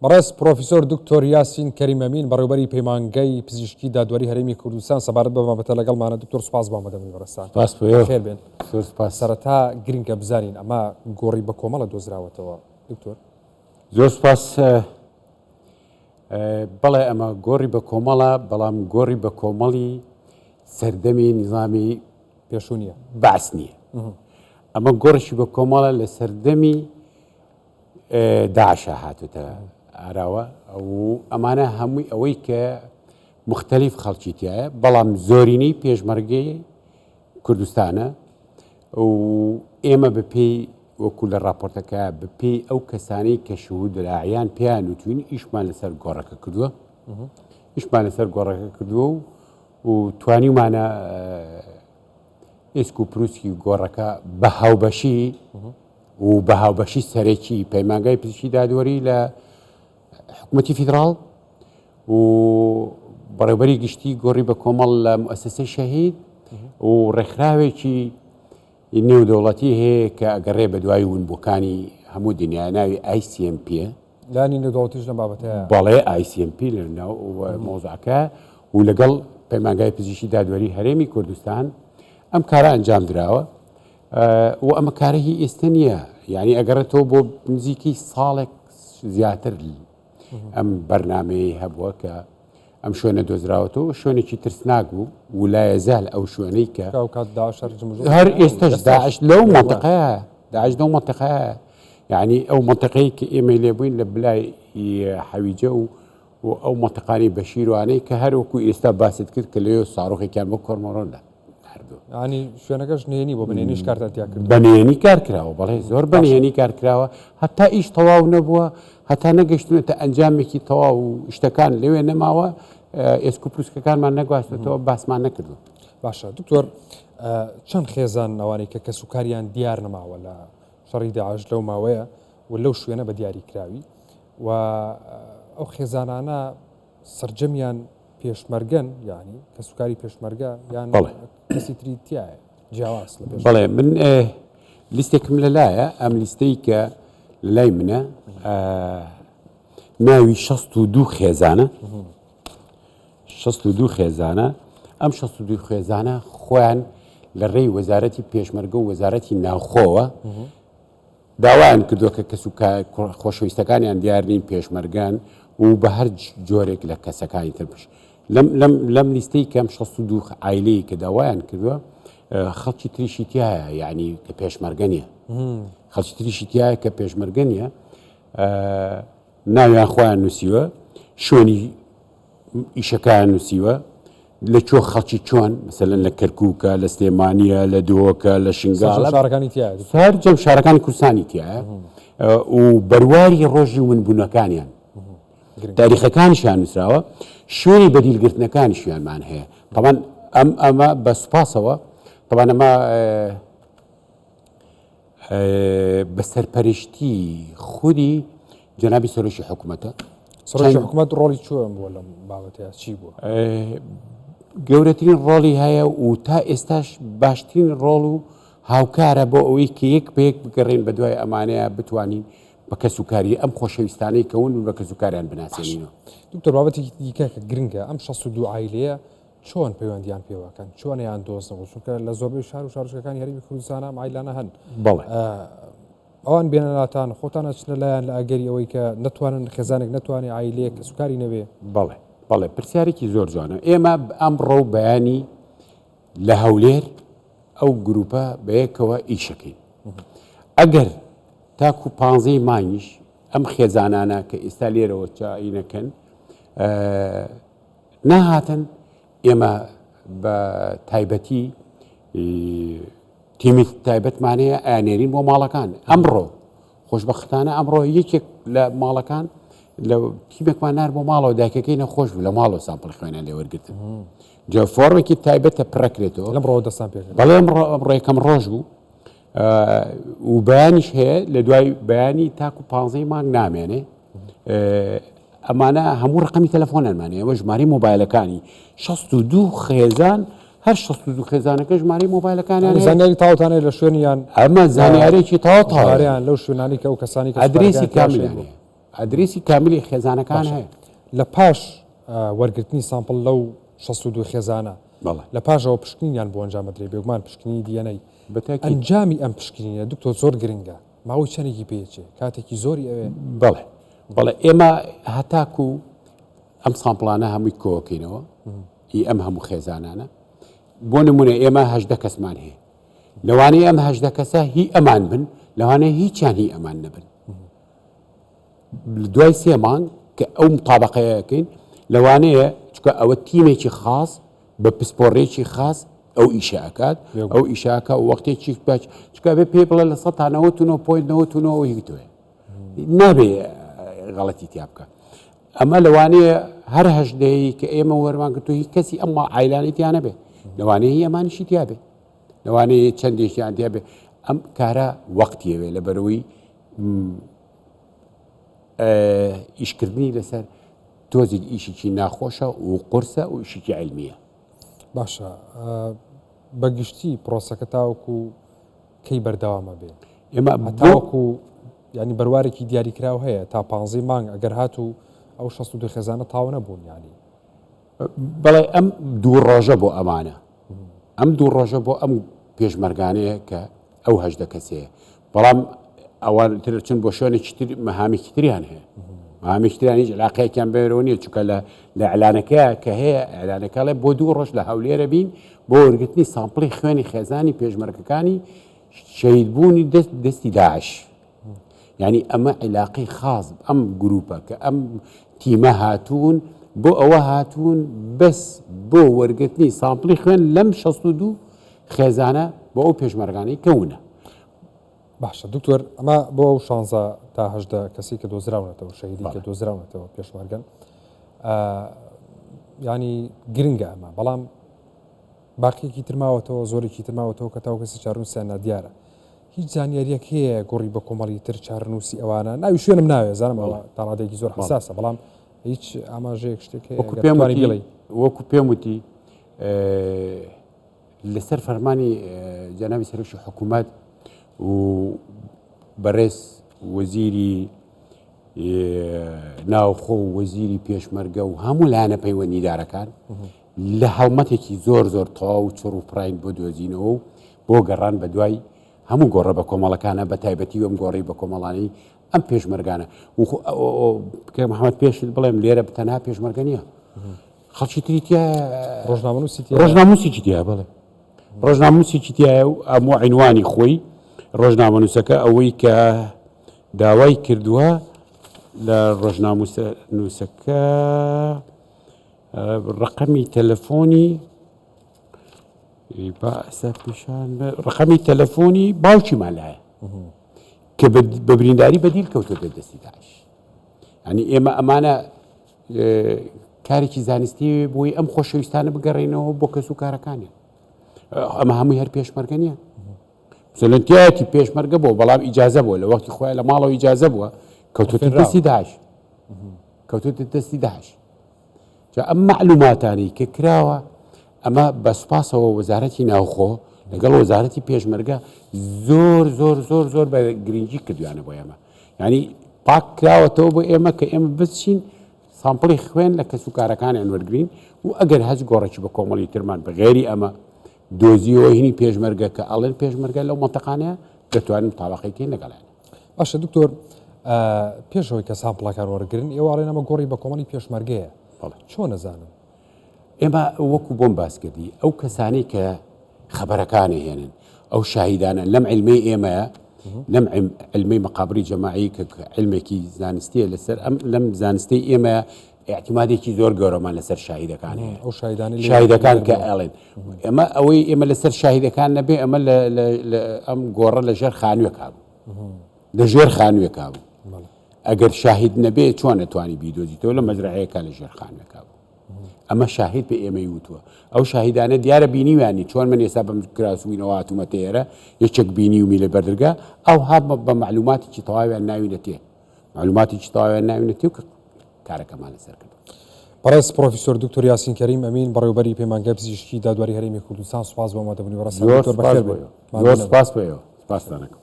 بەڕێز پرۆفیسۆر دکتۆر یاسین کەریمەمین بەڕێوەبەری پەیمانگەی پزیشکی دادوەری هەرێمی کوردستان سەبارەت بە بابەتە لەگەڵمانە. دکتۆر سوپاس بۆ ئامادەبوونی بەڕێستان. خێر بێن. سەرەتا گرنگە بزانین ئەمە گۆڕی بە کۆمەڵە دۆزراوەتەوە دکتۆر. زۆر سوپاس. بەڵێ ئەمە گۆڕی بە کۆمەڵە، بەڵام گۆڕی بە کۆمەڵی سەردەمی نظامی پێشوونیە باس نییە. ئەمە گۆڕشی بە کۆمەڵە لە سەردەمی داعشە هاتوتە ئاراوە و ئەمانە هەمووی ئەوەی کە مختلف خەڵکی تایە، بەڵام زۆرینەی پێشمەرگەی کوردستانە و ئێمە بەپێی وەکو لە راپۆرتەکە بەپێی ئەو کەسانەی کە شهود لاعیان پێیان وتوین ئیشمان لەسەر گۆڕەکە کردووە، ئیشمان لەسەر گۆڕەکە کردووە و توانیمانە ئێسک و پرووسکی گۆڕەکە بە هاوبەشی و بە هاوبەشی سەرەکی پەیمانگای پزیشکی دادوەری لە حکوومەتی فیدراڵ و بەڕێوەبەری گشتی گۆڕی بە کۆمەڵ لە موسسەی شەهید و ڕێکخراوێکی نێودەوڵەتی هەیە کە ئەگەڕێ بە دوای ونبووەکانی هەموو دنیا ناوی ICMP لانی نێودەوڵەتیش لە بابەتەیە. بەڵێ ICMP لە ناو مۆزوعەکە و لەگەڵ پەیمانگای پزیشکی دادوەری هەرێمی کوردستان ئەم کارە ئەنجام دراوە و ئەمە کارە هی ئێستا نییە، یعنی ئەگەڕێتەوە بۆ نزیکی ساڵێک زیاتر ئەم بەرنامەیە هەبووە کە ئەم شوێنە دۆزراوەتەوە، شوێنێکی ترسناک بوو وولایە زال ئەو شوێنەی کە هەر ئێستش داعش لەو منطقەیە، داعش لەو منطقەیە، یعنی ئەو منطقەی کە ئێمە لێبووین لە بلای حەویجە و ئەو منطقانی بەشیروانەی کە هەروەکو ئێستا باست کرد کە لێو ساڕۆخێکیان بۆ کۆرمۆڕۆندا ینی شوێنەکەش نێنی بۆ بنێنیش کارتیا کرد، بەنێنی کار کراوە، بەڵێ زۆر بەنێنی کار کراوە، هەتا ئیش تەواو نەبووە، هەتا نەگەشتونێتە ئەنجامێکی تەواو و شتەکان لەوێ نەماوە، ئێسک و پرووسکەکانمان نەگواستێتەوە، باسمان نەکردو. باشە دکتۆر، چەند خێزان ئەوانەی کە کەسوکاریان دیار نەماوە لە شەڕی داعش لەو ماوەیە و لەو شوێنە بە دیاری کراوی و ئەو خێزانانە سرجەمیان پێشمەرگەن، ینی کەسوکاری پێشمەرگە یان کەسی تری تایە جیاواز لە پێش؟ بەڵێ من لیستێکم لەلایە، ئەم لیستەی کە لای منە ناوی 62 خێزانە، 62 خێزانە، ئەم 62 خێزانە خۆیان لە ڕێی وەزارەتی پێشمەرگە و وەزارەتی ناوخۆوە داوایان کردووە کە خۆشەویستەکانیان دیارنین پێشمەرگان و بە هەر جۆرێک لە کەسەکانی ترپش. لەم لیستەی کەم 62 عیلەی کە داوایان کردووە خەڵکی تریشی تایە، یعنی کە پێشمەرگە نیە، خەڵکی تریشی تایە کە پێشمەرگە نیە، ناویان خۆیان نووسیوە، شوێنی ئیشەکان نووسیوە، لە چۆ خەڵکی چۆن مەسەلەن لە کەرکووکە، لە سلێمانیە، لە دۆکە، لە شنگاڵە، سەر جەم شارەکانی کوردستانی تایە و بەرواری ڕۆژی ونبوونەکانیان تاریخەکانیشیان نووسراوە، شوێنی بەدیلگرتنەکانیشیانمان هەیە. طبعاً ئەمە بە سوپاسەوە، طبعاً ئەمە بە سەرپەرشتی خودی جەنابی سەرۆکی حکوومەتە. سەرۆکی حکوومەت ڕۆڵی چۆن بووە لەم بابەتەیە، چی بووە؟ گەورەترین ڕۆڵی هەیە و تا ئێستاش باشترین ڕۆڵ و هاوکارە بۆ ئەوەی کە یەک بە یەک بگەڕێن بە دوای ئەمانەیە بتوانین بە کەسوکاری ئەم خۆشەویستانەی کەون بە کەسوکاریان بناسێنینەوە. دکتۆر، بابەتێکی دیکە کە گرنگە، ئەم 62 عیلەیە چۆن پەیوەندیان پێوەکەن، چۆنیان دۆزنەوە، چونکە لە زۆربەی شار و شارچکەکانی هەرێمی کوردستانە عیلانە هەن. بەڵێ ئەوان بێنەلاتان خۆتان ئەچنە لایەن لە ئەگەری ئەوەی کە نەتوانن خێزانێک نەتوانێت عیلەیەک کەسوکاری نەبێ. بەڵێ پرسیارێکی زۆر جوانە. ئێمە ئەمڕۆ بەیانی لە هەولێر ئەو گروپە بەیەکەوە ئیشەکەین. ئەگەر تاکو 15 مانگیش ئەم خێزانانە کە ئێستا لێرەوە چاینەکەن ناهاتن، ئێمە بە تایبەتی تیمی تایبەتمانەیە ئەیانێرین بۆ ماڵەکان. ئەمڕۆ خۆشبەختانە ئەمڕۆ یەکێک لە ماڵەکان لە تیمێکمان نار بۆ ماڵەوە دایکەکەی نەخۆش بوو لە ماڵەوە سامپڵ خوێنیان لێ وەرگرتن، جا فۆرمێکی تایبەتە پڕەکرێتەوە. لەمڕۆ دەستان پێ بەڵێ ئەمڕۆ یەکەم ڕۆژ بوو و بەیانیش هەیە لە دوای بەیانی تاکو 15 مانگ نامێنێ. ئەمانە هەموو ڕقمی تەلەفۆنانمانێ، ئەوە ژمارەی مۆبایلەکانی 62 خێزان، هەر 62 خێزانەکە ژمارەی مۆبایلەکانیان زانیاری تاوتانەیە لە شوێنیان، ئەمە زانیارێکی تاوتاوەیان لەو شوێنانی کە ئەو کەسانی ئەدرێسی کاملیانێ، ئەدرێسی کاملی خێزانەکان هەیە لە پاش وەرگرتنی سامپڵ لەو 62 خێزانە لە پاشەوە پشکنیان بۆ ئەنجامەدرێ بێگومان پشکنی دیەنەی ئەنجامی ئەم پشکنینە دکتۆر زۆر گرنگە ماوەی چەندێکی پێچێ کاتێکی زۆری ئەوێ بەڵێ ئێمە هەتاکو ئەم سامپڵانە هەمووی کۆکەینەوە هی ئەم هەموو خێزانانە بۆ نمونە ئێمە 18 کەسمان هەیە لەوانەیە ئەم 18 کەسە هی ئەمان بن لەوانەیە هیچیان هی ئەمان نەبن دوای 3 مانگ کە ئەو مطابقەیەکەین لەوانەیە چکە ئەوە تیمێکی خاص بە پسپۆڕێکی خاص ئەو ئیشەکات ئەو ئیشاکە و وەختێکی باش چکە بێ پێ بڵێ لە 19.99 هیتوێ نابێ غەڵەتی تیا بکە ئەمە لەوانەیە هەر هەژدەیە کە ئێمە وەرمانکردو هیچ کەسی ئەمما عیلانێتیان نەبێ لەوانەیە هی ئەمانیشی تیاابێ لەوانەیە چەندێکیان تیاابێ ئەم کارە وەختیەوێ لە بەرەوەی ئیشکردنی لەسەر تۆزێک ئیشێکی ناخۆشە و قورسە و ئیشێکی علمیە باشە بەگشتی پرۆسەکە تاوەکو کەی بەردەوامە بێ ئێمە تاوەکو ینی بەروارێکی دیاریکراو هەیە تا 15 مانگ ئەگەر هاتوو ئەو 62 خێزانە تاو نەبوون ینی بەڵێ ئەم دوو ڕۆژە بۆ ئەمانە ئەم دوو ڕۆژە بۆ ئەم پێشمەرگانەیە کە ئەو 18 کەسەیە بەڵام ئەوان تر چون بۆ شوێنێکی تر مەهامێکی تریان هەیە مەهامێکتریان هیچ علاقەیەکیان بێرەوە نیە چونکە لە ئەلانەکەیە کە هەیە ئەلانەکەڵێ بۆ 2 ڕۆژ لە هەولێرە بین بۆ وەرگرتنی سامپڵی خوێنی خێزانی پێشمەرگەکانی شەهیدبوونی دەستی داعش یعنی ئەمە علاقەی خاص ئەم گروپە کە ئەم تیمە هاتوون بۆ ئەوە هاتوون بەس بۆ وەرگرتنی سامپڵی خوێن لەم 62 خێزانە بۆ ئەو پێشمەرگانەی کەونە باشە دکتۆر ئەمە بۆ ئەو 16 تا 18 کەسی کە دۆزراونەتەوە شەهیدی کە دۆزراونەتەوە پێشمەرگەن ینی گرنگە ئەمە بەڵام باقیەکی ترماوەتەوە زۆرێکی ترماوەتەوە کە تاو کەسی چارنووسیان نادیارە هیچ زانیاریەک هەیە گۆڕی بە کۆمەڵی تر چارنووسی ئەوانە ناوی شوێنم ناوێ زانمەوە تاڕادێکی زۆر حساسە بەڵام هیچ ئاماژەیەک شتێک وەکو پێم وتی لەسەر فەرمانی جەنابی سەرۆکی حکوومەت و بەڕێز وەزیری ناوخۆ و وەزیری پێشمەرگە و هەموو لایەنە پەیوەندیدارەکان لە هەڵمەتێکی زۆر تەواو و چڕ و پراین بۆ دۆزینەوە و بۆ گەڕان بە دوای هەموو گۆڕە بە کۆمەڵەکانە بە تایبەتی وەم گۆڕی بە کۆمەڵانی ئەم پێشمەرگانە کە محەممەد پێشت بڵێم لێرە بتەنها پێشمەرگە نییە خەڵکی تریتە ڕۆژناموسیی تیا بڵێ ڕۆژناموسیی تایە و ئەموو عینوانی خۆی ڕۆژنامەنووسەکە ئەوەی کە داوای کردووە لە ڕۆژناموسەکە ڕقەمی تەلەفۆنی باسە پیشان ڕقەمی تەلەفۆنی باوکی مالایە کە بە برینداری بەدیل کەوتۆ دەستی داعش ینی ئێمە ئەمانە کارێکی زانستی بۆی ئەم خۆشەویستانە بگەڕێنەوە بۆ کەس و کارەکانی ئەمە هەمووی هەر پێشمەرگە نییە سەلەنتیایەتی پێشمەرگە بۆ بەڵام ئیجازە بووە لە وەختی خۆیان لە ماڵەوە ئیجازە بووە کەوتوتە دەستی داعش کەوتوتە دەستی داعش جا ئەم معلوماتانی کە کراوە ئەمە بەسپاسەوە وەزارەتی ناوخۆ لەگەڵ وەزارەتی پێشمەرگە زۆر بە گرنگی کردویانە بۆ ئێمە ینی پاک کراوەتەوە بۆ ئێمە کە ئێمە بچین سامپڵی خوێن لە کەس و کارەکانیان وەرگرین و ئەگەر هەچ گۆڕێکی بە کۆمەڵی ترمان بەغێری ئەمە دۆزیەوە هینی پێشمەرگە کە ئەڵێن پێشمەرگە لەو مەنتەقانەیە دەتوانین متابەقەیەکەی لەگەڵیان باشە دکتۆر پێشەوەی کە سامپڵەکان وەرگرن ئێوەڵێن ئەمە گۆڕی بە کۆمەڵی پێشمەرگەیە چۆن نەزانم ئێمە وەکو بۆم باسکردی ئەو کەسانی کە خەبەرەکانی هێنن ئەو شاهیدانە لەم علمەی ئێمەیە لەم علمەی مەقابری جەماعی کە علمێکی زانستیە لەسەر ئەم لەم زانستی ئێمە اعتمادێکی زۆر گەورەمان لەسەر شاهیدەکان هەیە ئەو شاهیدەکان کە ئەڵێن ئەمە ئەوەی ئێمە لەسەر شاهیدەکان نەبێ ئەمە ئەم گۆڕە لە ژێر خانوویەکا بوو لە ژێر خانوویەکا بوو ئەگەر شاهید نەبێ چۆن نەتوانی بیدۆزیتەوە لە مەزرعەیەکە لە ژێر خانوویەکا بوو ئەمە شاهید بە ئێمەی وتووە ئەو شاهیدانە دیارە بینیوانی چۆن من ئێستا بەم کراسوینەوە هاتوومەتە ئێرە یەکێک بینی و میلە بەردرگا ئەو هات بە معلوماتێکی تەواویان ناوینەتێ معلوماتێکی تەواویان ناوینەتێ و کارەکەمان لەسەر کرد بەڕێز پرۆفیسۆر دکتۆر یاسین کەریم ئەمین بەڕێوەبەری پەیمانگای پزیشکی دادوەری هەرێمی کوردستان سوپاس بۆ ئەمادەبوونی وەڕاستە دکتۆر بەخێر بێ زۆر سپاس بۆ ئێوە سپاسدانەکەم